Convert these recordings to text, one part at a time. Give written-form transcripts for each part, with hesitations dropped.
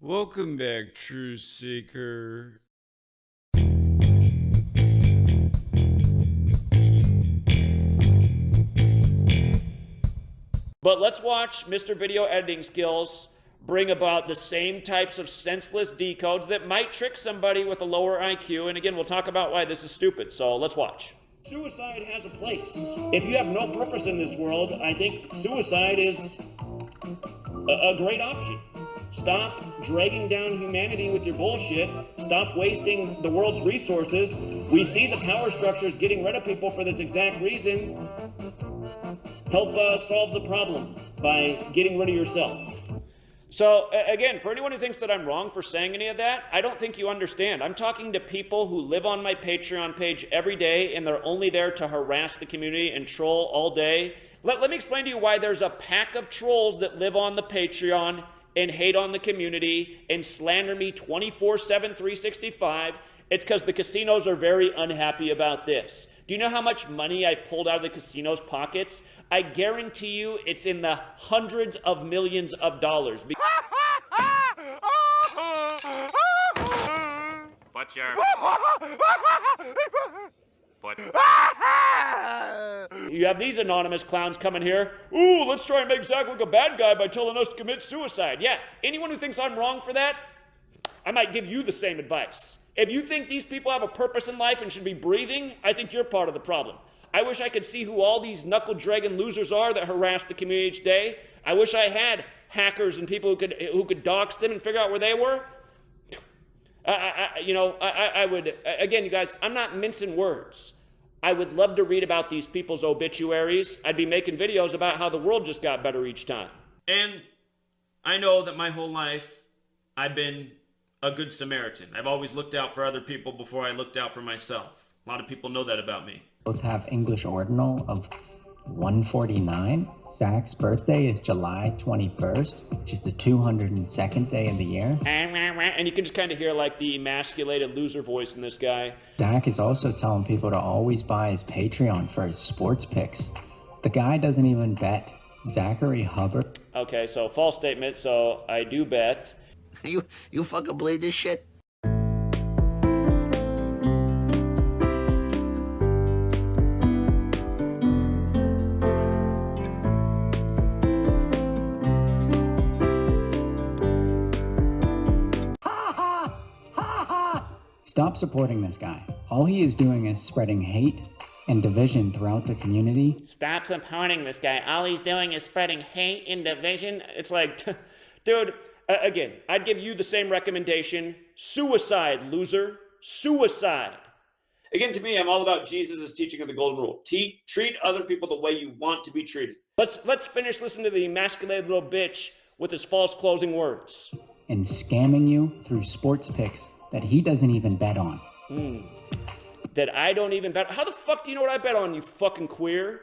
Welcome back, Truth Seeker. But let's watch Mr. Video Editing Skills bring about the same types of senseless decodes that might trick somebody with a lower IQ. And again, we'll talk about why this is stupid. So let's watch. Suicide has a place. If you have no purpose in this world, I think suicide is a great option. Stop dragging down humanity with your bullshit. Stop wasting the world's resources. We see the power structures getting rid of people for this exact reason. Help solve the problem by getting rid of yourself. So, again, for anyone who thinks that I'm wrong for saying any of that, I don't think you understand. I'm talking to people who live on my Patreon page every day, and they're only there to harass the community and troll all day. Let me explain to you why there's a pack of trolls that live on the Patreon and hate on the community and slander me 24/7, 365. It's because the casinos are very unhappy about this. Do you know how much money I've pulled out of the casinos' pockets? I guarantee you it's in the hundreds of millions of dollars. But your... But... You have these anonymous clowns coming here. Ooh, let's try and make Zach look a bad guy by telling us to commit suicide. Yeah, anyone who thinks I'm wrong for that, I might give you the same advice. If you think these people have a purpose in life and should be breathing, I think you're part of the problem. I wish I could see who all these knuckle-dragging losers are that harass the community each day. I wish I had hackers and people who could dox them and figure out where they were. I would, again, you guys, I'm not mincing words. I would love to read about these people's obituaries. I'd be making videos about how the world just got better each time. And I know that my whole life I've been a good Samaritan. I've always looked out for other people before I looked out for myself. A lot of people know that about me. Both have English ordinal of 149. Zach's birthday is July 21st, which is the 202nd day of the year. And you can just kind of hear like the emasculated loser voice in this guy. Zach is also telling people to always buy his Patreon for his sports picks. The guy doesn't even bet. Zachary Hubbard. Okay, so false statement, so I do bet. You fucking believe this shit? Stop supporting this guy. All he is doing is spreading hate and division throughout the community. Stop supporting this guy. All he's doing is spreading hate and division. It's like, dude, again, I'd give you the same recommendation. Suicide, loser. Suicide. Again, to me, I'm all about Jesus' teaching of the golden rule. Treat other people the way you want to be treated. Let's finish listening to the emasculated little bitch with his false closing words. And scamming you through sports picks that he doesn't even bet on. That I don't even bet. How the fuck do you know what I bet on, you fucking queer?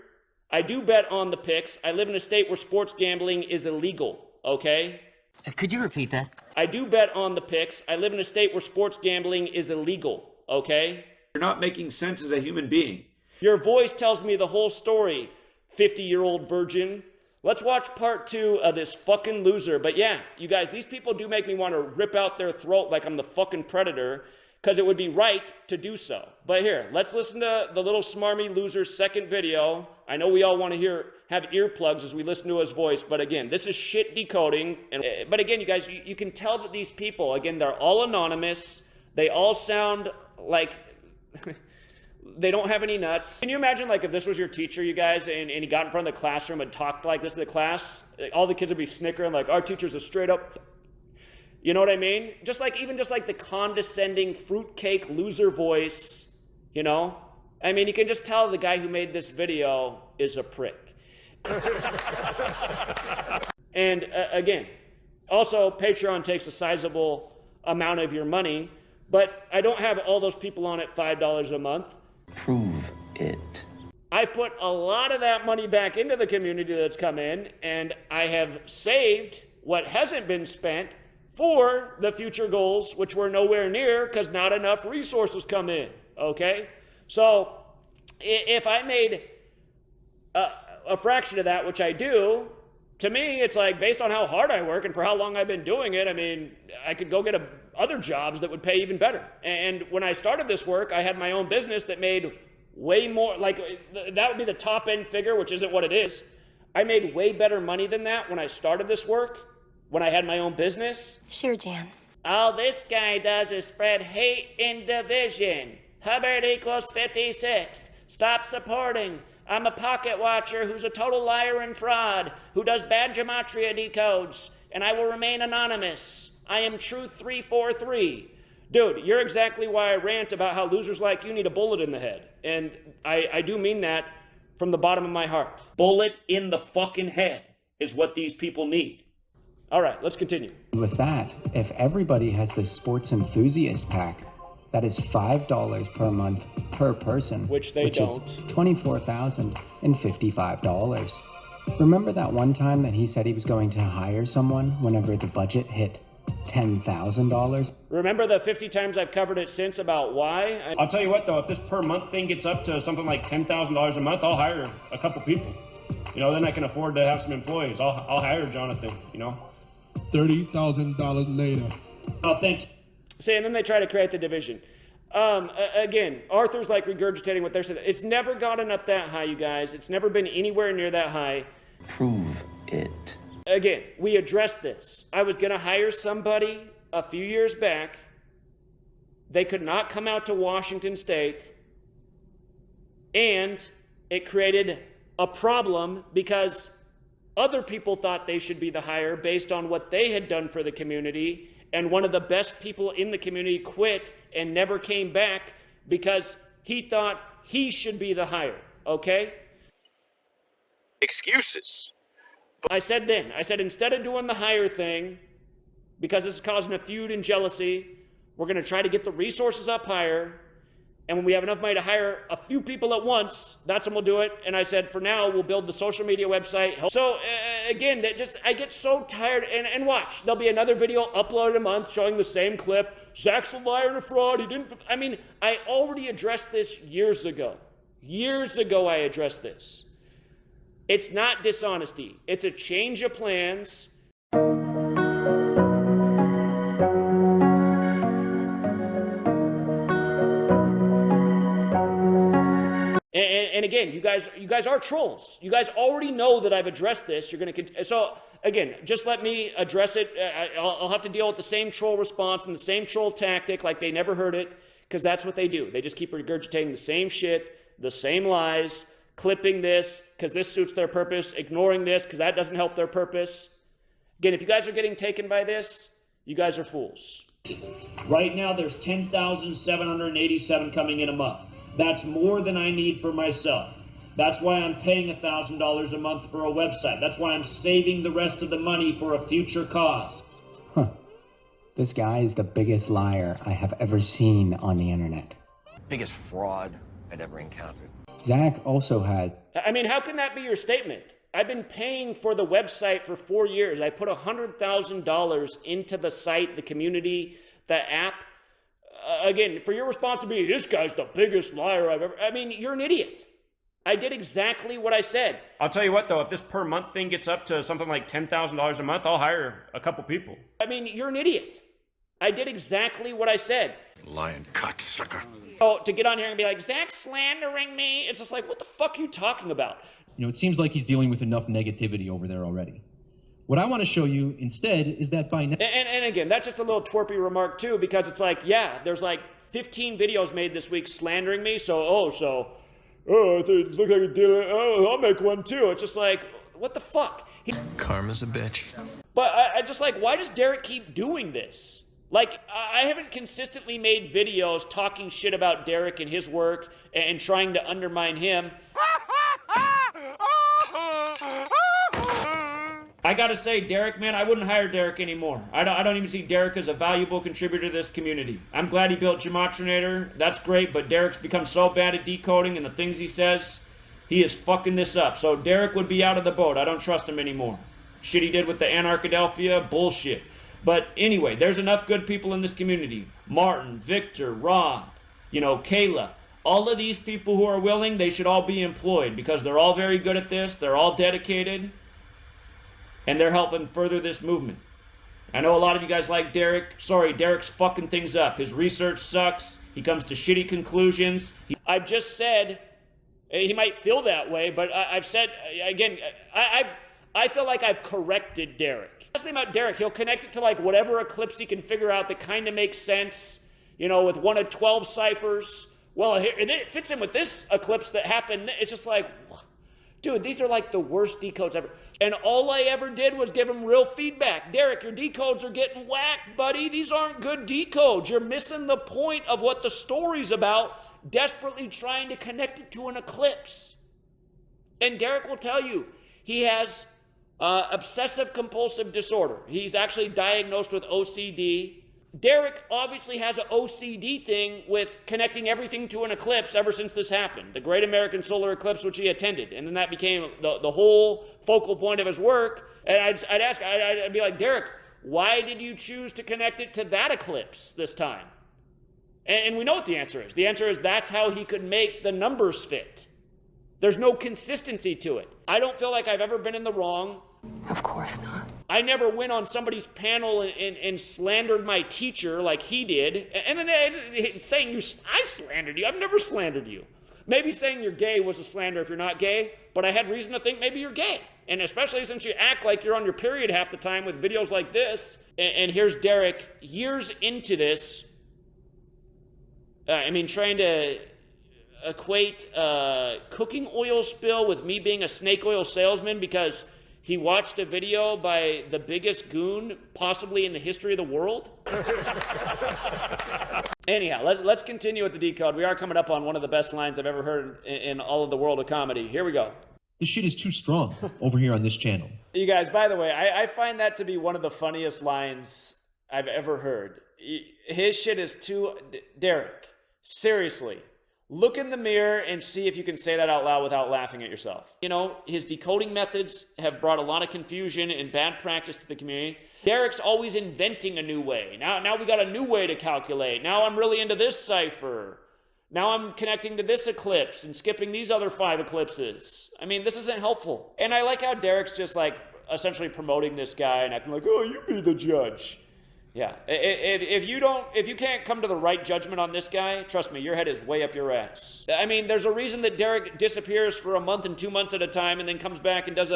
I do bet on the picks. I live in a state where sports gambling is illegal, okay? Could you repeat that? I do bet on the picks. I live in a state where sports gambling is illegal, okay? You're not making sense as a human being. Your voice tells me the whole story, 50-year-old virgin. Let's watch part 2 of this fucking loser. But yeah, you guys, these people do make me want to rip out their throat like I'm the fucking predator, because it would be right to do so. But here, let's listen to the little smarmy loser's second video. I know we all want to have earplugs as we listen to his voice, but again, this is shit decoding. But again, you guys, you can tell that these people, again, they're all anonymous. They all sound like they don't have any nuts. Can you imagine, like, if this was your teacher, you guys, and he got in front of the classroom and talked like this to the class? All the kids would be snickering, like, our teacher's a straight up... You know what I mean? Even just like the condescending fruitcake loser voice, you know? I mean, you can just tell the guy who made this video is a prick. And again, also Patreon takes a sizable amount of your money, but I don't have all those people on at $5 a month. Prove it. I've put a lot of that money back into the community that's come in, and I have saved what hasn't been spent for the future goals, which were nowhere near because not enough resources come in, okay? So if I made a fraction of that, which I do, To me, it's like, based on how hard I work and for how long I've been doing it, I mean, I could go get other jobs that would pay even better. And when I started this work, I had my own business that made way more, like, that would be the top end figure, which isn't what it is. I made way better money than that when I started this work, when I had my own business. Sure, Jan. All this guy does is spread hate and division. Hubbard equals 56. Stop supporting. I'm a pocket watcher who's a total liar and fraud, who does bad Gematria decodes, and I will remain anonymous. I am Truth343. Dude, you're exactly why I rant about how losers like you need a bullet in the head. And I do mean that from the bottom of my heart. Bullet in the fucking head is what these people need. All right, let's continue. With that, if everybody has the sports enthusiast pack, that is $5 per month per person, Which they don't. Is $24,055. Remember that one time that he said he was going to hire someone whenever the budget hit $10,000? Remember the 50 times I've covered it since about why? I'll tell you what, though, if this per month thing gets up to something like $10,000 a month, I'll hire a couple people. You know, then I can afford to have some employees. I'll hire Jonathan, you know. $30,000 later. Oh, thanks. See, and then they try to create the division. Again, Arthur's like regurgitating what they're saying. It's never gotten up that high, you guys. It's never been anywhere near that high. Prove it. Again, we addressed this. I was going to hire somebody a few years back. They could not come out to Washington State. And it created a problem because other people thought they should be the hire based on what they had done for the community. And one of the best people in the community quit and never came back because he thought he should be the hire, okay? Excuses. I said instead of doing the hire thing, because this is causing a feud and jealousy, we're going to try to get the resources up higher. And when we have enough money to hire a few people at once, that's when we'll do it. And I said, for now, we'll build the social media website. So again, I get so tired. And watch, there'll be another video uploaded a month showing the same clip. Zach's a liar and a fraud. I already addressed this years ago. Years ago, I addressed this. It's not dishonesty. It's a change of plans. And again, you guys are trolls. You guys already know that I've addressed this. You're going to so again, just let me address it. I'll have to deal with the same troll response and the same troll tactic, like they never heard it, because that's what they do. They just keep regurgitating the same shit, the same lies, clipping this because this suits their purpose, ignoring this because that doesn't help their purpose. Again, if you guys are getting taken by this, you guys are fools. Right now, there's 10,787 coming in a month. That's more than I need for myself. That's why I'm paying $1,000 a month for a website. That's why I'm saving the rest of the money for a future cause. This guy is the biggest liar I have ever seen on the internet. Biggest fraud I'd ever encountered. Zach also had... I mean, how can that be your statement? I've been paying for the website for 4 years. I put $100,000 into the site, the community, the app. Again, for your response to be, this guy's the biggest liar I've ever... I mean, you're an idiot. I did exactly what I said. I'll tell you what, though, if this per month thing gets up to something like $10,000 a month, I'll hire a couple people. I mean, you're an idiot. I did exactly what I said. Lying cocksucker. So to get on here and be like, Zach's slandering me, it's just like, what the fuck are you talking about? You know, it seems like he's dealing with enough negativity over there already. What I want to show you instead is that by now... And again, that's just a little twerpy remark too, because it's like, yeah, there's like 15 videos made this week slandering me, I think it looks like a deal. Oh, I'll make one too. It's just like, what the fuck? Karma's a bitch. But I just like, why does Derek keep doing this? Like, I haven't consistently made videos talking shit about Derek and his work and trying to undermine him. I gotta say, Derek, man, I wouldn't hire Derek anymore. I don't even see Derek as a valuable contributor to this community. I'm glad he built Gematrinator. That's great, but Derek's become so bad at decoding and the things he says, he is fucking this up. So Derek would be out of the boat. I don't trust him anymore. Shit he did with the Anarchadelphia, bullshit. But anyway, there's enough good people in this community. Martin, Victor, Rod, Kayla. All of these people who are willing, they should all be employed because they're all very good at this. They're all dedicated. and they're helping further this movement. I know a lot of you guys like Derek. Sorry, Derek's fucking things up. His research sucks. He comes to shitty conclusions. I've just said, he might feel that way, but I've said, again, I feel like I've corrected Derek. The thing about Derek, he'll connect it to like whatever eclipse he can figure out that kind of makes sense, you know, with one of 12 ciphers. Well, it fits in with this eclipse that happened. It's just like, dude, these are like the worst decodes ever. And all I ever did was give him real feedback. Derek, your decodes are getting whacked, buddy. These aren't good decodes. You're missing the point of what the story's about, desperately trying to connect it to an eclipse. And Derek will tell you, he has obsessive compulsive disorder. He's actually diagnosed with OCD. Derek obviously has an OCD thing with connecting everything to an eclipse ever since this happened. The Great American Solar Eclipse, which he attended. And then that became the whole focal point of his work. And I'd be like, Derek, why did you choose to connect it to that eclipse this time? And we know what the answer is. The answer is that's how he could make the numbers fit. There's no consistency to it. I don't feel like I've ever been in the wrong. Of course not. I never went on somebody's panel and slandered my teacher like he did. And then saying I slandered you. I've never slandered you. Maybe saying you're gay was a slander if you're not gay, but I had reason to think maybe you're gay. And especially since you act like you're on your period half the time with videos like this. And here's Derek, years into this, trying to equate cooking oil spill with me being a snake oil salesman because he watched a video by the biggest goon possibly in the history of the world. Anyhow, let's continue with the decode. We are coming up on one of the best lines I've ever heard in all of the world of comedy. Here we go. This shit is too strong over here on this channel. You guys, by the way, I find that to be one of the funniest lines I've ever heard. His shit is too... Derek, seriously. Look in the mirror and see if you can say that out loud without laughing at yourself. You know, his decoding methods have brought a lot of confusion and bad practice to the community. Derek's always inventing a new way. Now we got a new way to calculate. Now I'm really into this cipher. Now I'm connecting to this eclipse and skipping these other 5 eclipses. I mean, this isn't helpful. And I like how Derek's just like essentially promoting this guy and acting like, oh, you be the judge. Yeah, if you can't come to the right judgment on this guy, trust me, your head is way up your ass. I mean, there's a reason that Derek disappears for a month and 2 months at a time and then comes back and does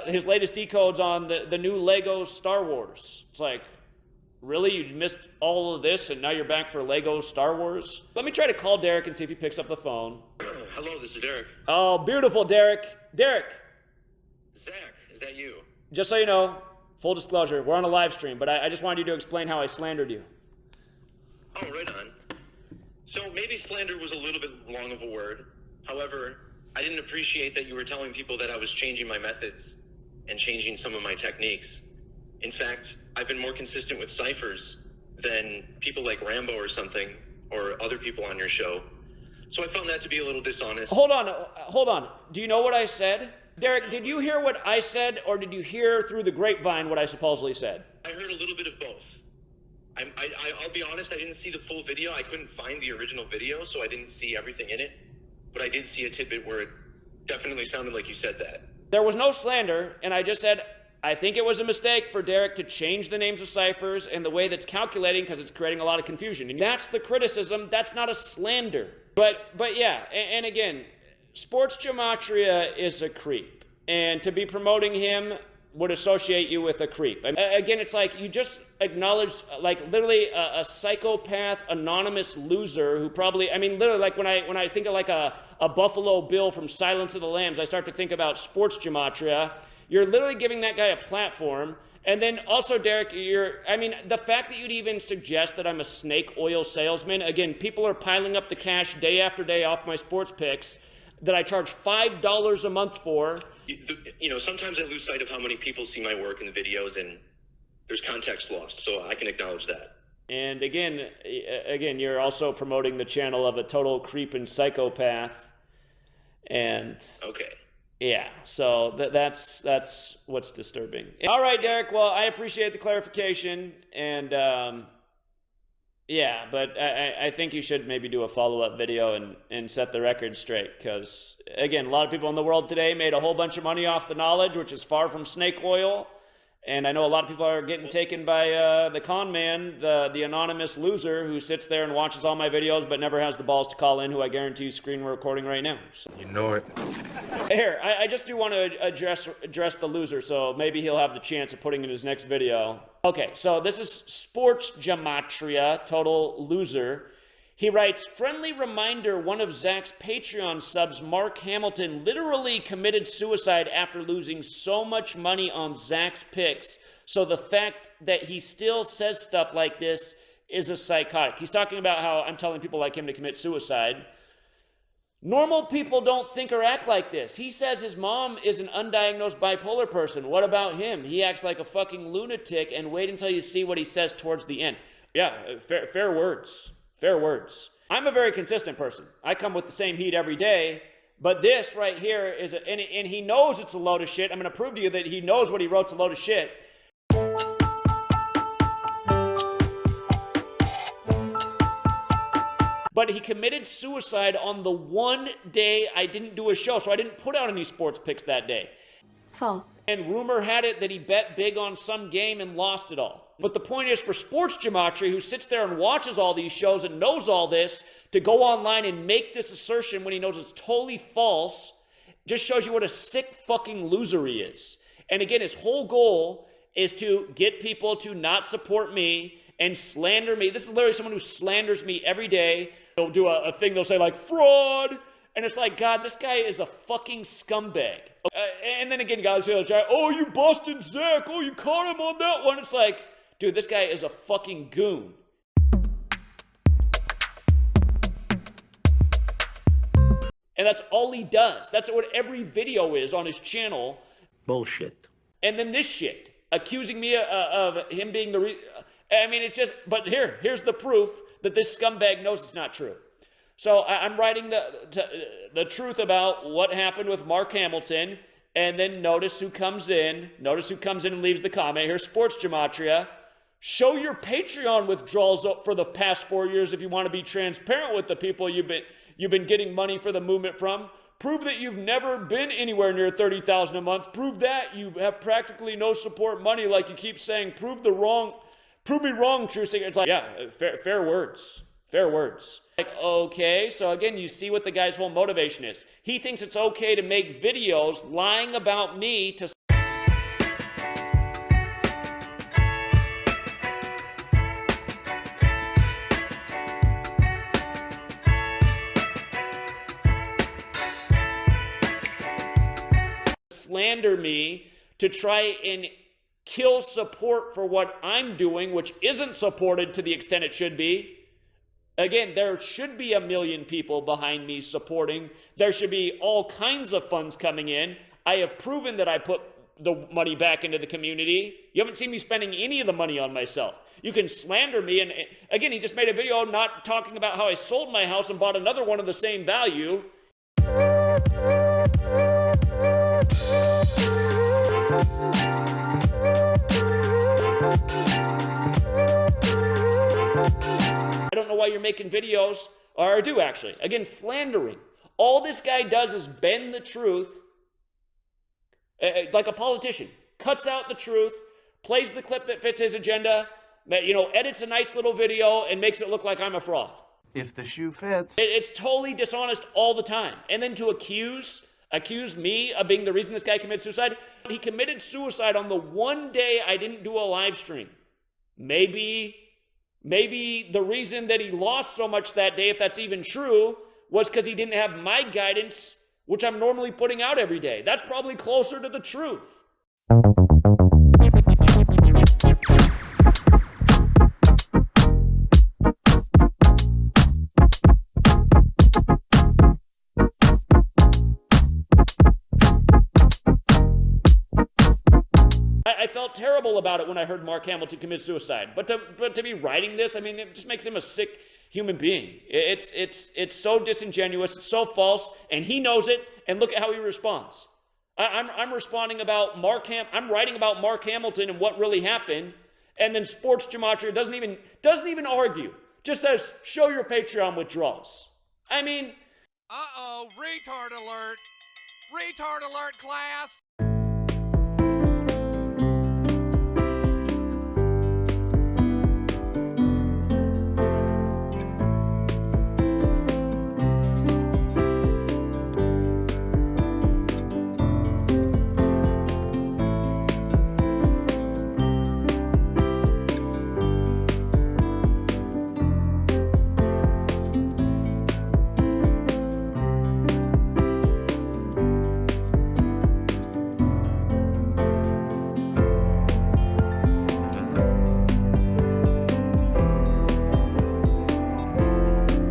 his latest decodes on the new Lego Star Wars. It's like, really? You missed all of this and now you're back for Lego Star Wars? Let me try to call Derek and see if he picks up the phone. Hello, this is Derek. Oh, beautiful, Derek. Derek. Zach, is that you? Just so you know, full disclosure, we're on a live stream, but I just wanted you to explain how I slandered you. Oh, right on. So maybe slander was a little bit long of a word. However, I didn't appreciate that you were telling people that I was changing my methods and changing some of my techniques. In fact, I've been more consistent with ciphers than people like Rambo or something, or other people on your show. So I found that to be a little dishonest. Hold on. Do you know what I said? Derek, did you hear what I said, or did you hear through the grapevine what I supposedly said? I heard a little bit of both. I'll be honest, I didn't see the full video. I couldn't find the original video, so I didn't see everything in it. But I did see a tidbit where it definitely sounded like you said that. There was no slander, and I just said, I think it was a mistake for Derek to change the names of ciphers and the way that's calculating because it's creating a lot of confusion. And that's the criticism. That's not a slander. But yeah, and again, Sports Gematria is a creep, and to be promoting him would associate you with a creep. Again, it's like you just acknowledged like literally a psychopath, anonymous loser who probably, literally like when I think of like a Buffalo Bill from Silence of the Lambs, I start to think about Sports Gematria. You're literally giving that guy a platform. And then also, Derek, the fact that you'd even suggest that I'm a snake oil salesman, again, people are piling up the cash day after day off my sports picks that I charge $5 a month for. You know, sometimes I lose sight of how many people see my work in the videos, and there's context lost, so I can acknowledge that. And again, you're also promoting the channel of a total creep and psychopath. And okay. Yeah, so that's what's disturbing. All right, Derek, well, I appreciate the clarification, and Yeah, but I think you should maybe do a follow-up video and set the record straight, because, again, a lot of people in the world today made a whole bunch of money off the knowledge, which is far from snake oil. And I know a lot of people are getting taken by the con man, the anonymous loser who sits there and watches all my videos but never has the balls to call in, who I guarantee you screen recording right now. So. You know it. Here, I just do want to address the loser, so maybe he'll have the chance of putting in his next video. Okay, so this is Sports Gematria, total loser. He writes, friendly reminder, one of Zach's Patreon subs, Mark Hamilton, literally committed suicide after losing so much money on Zach's picks. So the fact that he still says stuff like this is a psychotic. He's talking about how I'm telling people like him to commit suicide. Normal people don't think or act like this. He says his mom is an undiagnosed bipolar person. What about him? He acts like a fucking lunatic, and wait until you see what he says towards the end. Yeah, fair words. Fair words. I'm a very consistent person. I come with the same heat every day, but this right here is, and he knows it's a load of shit. I'm going to prove to you that he knows what he wrote's a load of shit. But he committed suicide on the one day I didn't do a show, so I didn't put out any sports picks that day. False. And rumor had it that he bet big on some game and lost it all. But the point is, for Sports Gematria, who sits there and watches all these shows and knows all this, to go online and make this assertion when he knows it's totally false, just shows you what a sick fucking loser he is. And again, his whole goal is to get people to not support me and slander me. This is literally someone who slanders me every day. They'll do a thing, they'll say like, fraud! And it's like, God, this guy is a fucking scumbag. And then again, guys, oh, you busted Zach. Oh, you caught him on that one. It's like, dude, this guy is a fucking goon. And that's all he does. That's what every video is on his channel. Bullshit. And then this shit, accusing me of him being the I mean, it's just, but here's the proof that this scumbag knows it's not true. So I'm writing the truth about what happened with Mark Hamilton, and then notice who comes in. Notice who comes in and leaves the comment. Here's Sports Gematria. Show your Patreon withdrawals for the past 4 years if you want to be transparent with the people you've been getting money for the movement from. Prove that you've never been anywhere near $30,000 a month. Prove that you have practically no support money, like you keep saying. Prove me wrong, true seeker. It's like, yeah, fair words. Fair words. Like, okay, so again, you see what the guy's whole motivation is. He thinks it's okay to make videos lying about me to slander me, to try and kill support for what I'm doing, which isn't supported to the extent it should be. Again, there should be 1 million people behind me supporting. There should be all kinds of funds coming in. I have proven that I put the money back into the community. You haven't seen me spending any of the money on myself. You can slander me, and again, he just made a video not talking about how I sold my house and bought another one of the same value. I don't know why you're making videos, or I do actually. Again, slandering. All this guy does is bend the truth, like a politician. Cuts out the truth, plays the clip that fits his agenda, edits a nice little video and makes it look like I'm a fraud. If the shoe fits. It's totally dishonest all the time. And then to accuse me of being the reason this guy committed suicide. He committed suicide on the one day I didn't do a live stream. Maybe the reason that he lost so much that day, if that's even true, was because he didn't have my guidance, which I'm normally putting out every day. That's probably closer to the truth. I felt terrible about it when I heard Mark Hamilton commit suicide. But to be writing this, I mean, it just makes him a sick human being. It's so disingenuous, it's so false, and he knows it, and look at how he responds. I'm responding about I'm writing about Mark Hamilton and what really happened, and then Sports Gematria doesn't even argue. just says, show your Patreon withdrawals. I mean... Uh-oh, retard alert. Retard alert, class.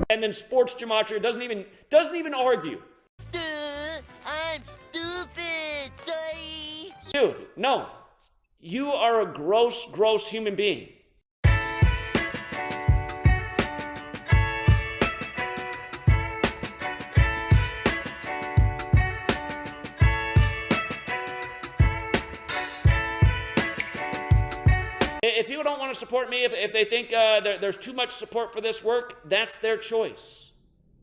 And then Sports Gematria doesn't even argue. I'm stupid. Dude, no. You are a gross human being. If people don't want to support me, if they think there's too much support for this work, that's their choice.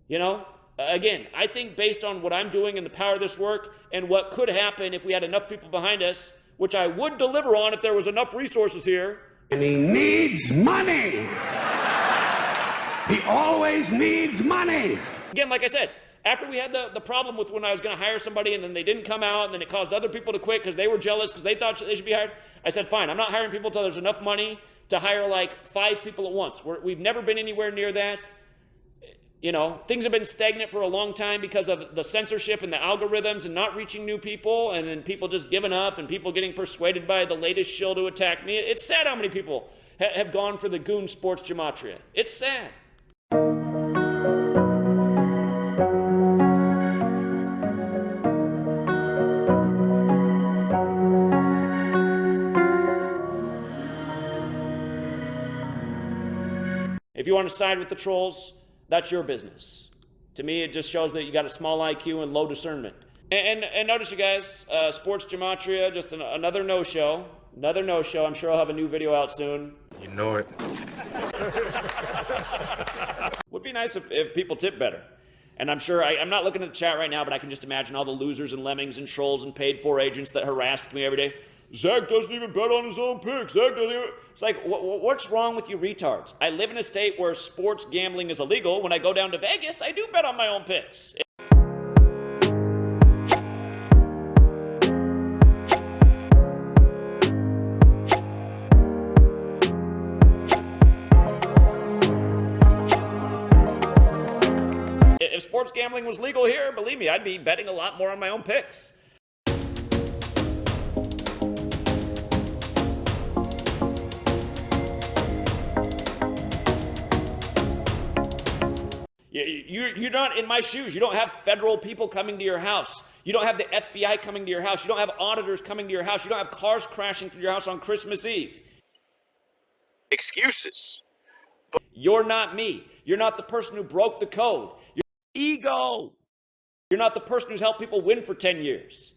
You know? Again, I think based on what I'm doing and the power of this work and what could happen if we had enough people behind us, which I would deliver on if there was enough resources here. And he needs money. He always needs money. Again, like I said, after we had the problem with when I was going to hire somebody and then they didn't come out and then it caused other people to quit because they were jealous because they thought they should be hired, I said, fine, I'm not hiring people until there's enough money to hire like 5 people at once. We've never been anywhere near that. You know, things have been stagnant for a long time because of the censorship and the algorithms and not reaching new people and then people just giving up and people getting persuaded by the latest shill to attack me. It's sad how many people have gone for the goon Sports Gematria. It's sad. If you want to side with the trolls, that's your business. To me, it just shows that you got a small IQ and low discernment. And notice, you guys, Sports Gematria, just another no-show. Another no-show. I'm sure I'll have a new video out soon. You know it. Would be nice if people tip better. And I'm sure, I'm not looking at the chat right now, but I can just imagine all the losers and lemmings and trolls and paid-for agents that harassed me every day. Zach doesn't even bet on his own picks. Zach doesn't even... It's like, what's wrong with you retards? I live in a state where sports gambling is illegal. When I go down to Vegas, I do bet on my own picks. If sports gambling was legal here, believe me, I'd be betting a lot more on my own picks. You're not in my shoes. You don't have federal people coming to your house. You don't have the FBI coming to your house. You don't have auditors coming to your house. You don't have cars crashing through your house on Christmas Eve. Excuses. You're not me. You're not the person who broke the code. You're ego. You're not the person who's helped people win for 10 years.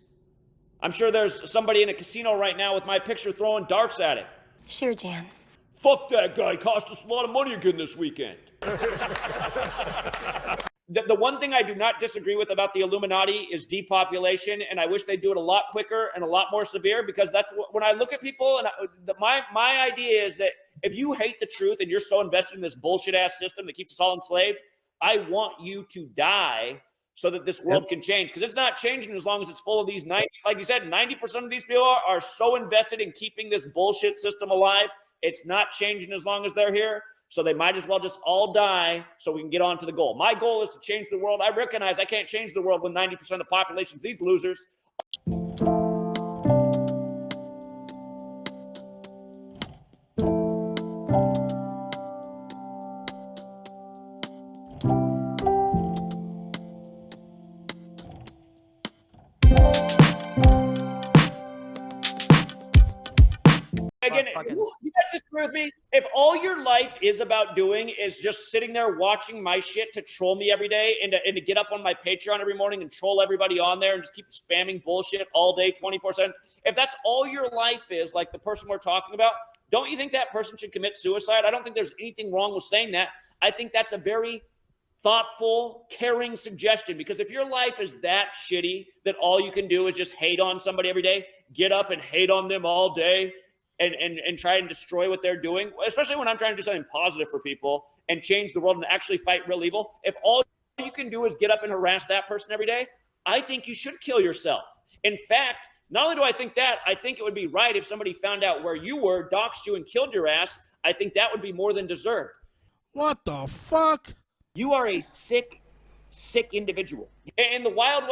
I'm sure there's somebody in a casino right now with my picture throwing darts at it. Sure, Jan. Fuck that guy. Cost us a lot of money again this weekend. The one thing I do not disagree with about the Illuminati is depopulation, and I wish they'd do it a lot quicker and a lot more severe, because that's when I look at people, and my idea is that if you hate the truth and you're so invested in this bullshit-ass system that keeps us all enslaved, I want you to die so that this world can change, because it's not changing as long as it's full of these 90, like you said, 90% of these people are so invested in keeping this bullshit system alive. It's not changing as long as they're here. So they might as well just all die so we can get on to the goal. My goal is to change the world. I recognize I can't change the world when 90% of the population's these losers. Again, you guys disagree with me? If all your life is about doing is just sitting there watching my shit to troll me every day and to get up on my Patreon every morning and troll everybody on there and just keep spamming bullshit all day, 24/7, if that's all your life is, like the person we're talking about, don't you think that person should commit suicide? I don't think there's anything wrong with saying that. I think that's a very thoughtful, caring suggestion, because if your life is that shitty that all you can do is just hate on somebody every day, get up and hate on them all day and try and destroy what they're doing, especially when I'm trying to do something positive for people and change the world and actually fight real evil. If all you can do is get up and harass that person every day, I think you should kill yourself. In fact, not only do I think that, I think it would be right if somebody found out where you were, doxed you, and killed your ass. I think that would be more than deserved. What the fuck? You are a sick individual. In the Wild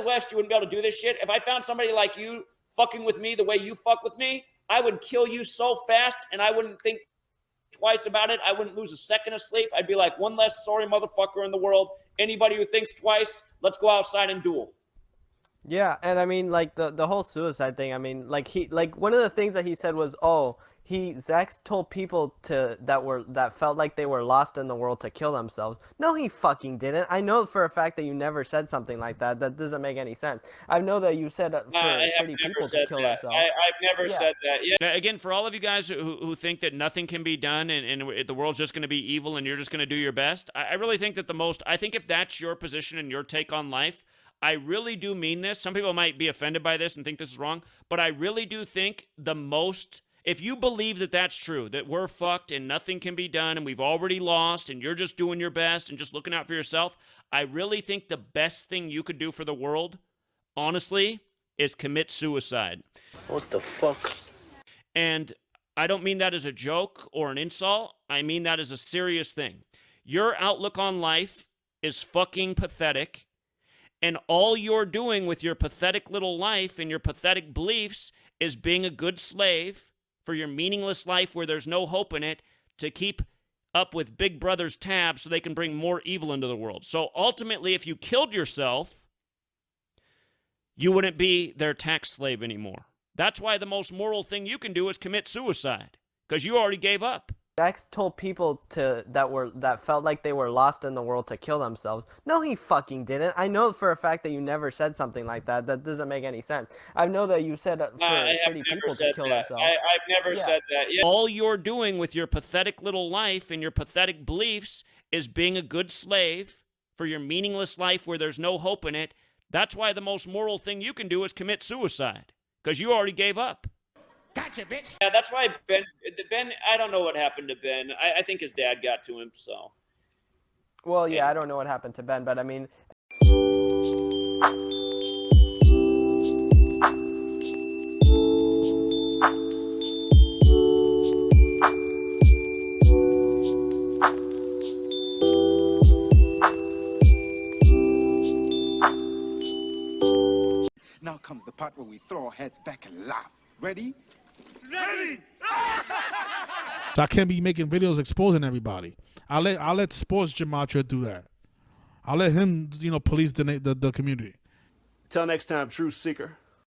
West, you wouldn't be able to do this shit. If I found somebody like you fucking with me the way you fuck with me, I would kill you so fast, and I wouldn't think twice about it. I wouldn't lose a second of sleep. I'd be like, one less sorry motherfucker in the world. Anybody who thinks twice, let's go outside and duel. Yeah, and I mean, like, the whole suicide thing, I mean, like, one of the things that he said was, oh, Zach told people that felt like they were lost in the world to kill themselves. No, he fucking didn't. I know for a fact that you never said something like that. That doesn't make any sense. I know that you said for shitty people to kill themselves. I've never said that. Yeah. Again, for all of you guys who think that nothing can be done and the world's just going to be evil and you're just going to do your best, I really think that I think if that's your position and your take on life, I really do mean this. Some people might be offended by this and think this is wrong, but I really do think if you believe that that's true, that we're fucked and nothing can be done and we've already lost and you're just doing your best and just looking out for yourself, I really think the best thing you could do for the world, honestly, is commit suicide. What the fuck? And I don't mean that as a joke or an insult. I mean that as a serious thing. Your outlook on life is fucking pathetic, and all you're doing with your pathetic little life and your pathetic beliefs is being a good slave for your meaningless life where there's no hope in it, to keep up with Big Brother's tabs so they can bring more evil into the world. So ultimately, if you killed yourself, you wouldn't be their tax slave anymore. That's why the most moral thing you can do is commit suicide, because you already gave up. Zach told people that felt like they were lost in the world to kill themselves. No, he fucking didn't. I know for a fact that you never said something like that. That doesn't make any sense. I know that you said for shitty people to kill themselves. I've never said that. Yeah. All you're doing with your pathetic little life and your pathetic beliefs is being a good slave for your meaningless life where there's no hope in it. That's why the most moral thing you can do is commit suicide, because you already gave up. Gotcha, bitch. Yeah, that's why Ben, I don't know what happened to Ben. I think his dad got to him, so. Well, yeah, I don't know what happened to Ben, but I mean. Now comes the part where we throw our heads back and laugh. Ready? Ready! So I can't be making videos exposing everybody. I'll let Sports Gematria do that. I'll let him, police the community. Till next time, Truth Seeker.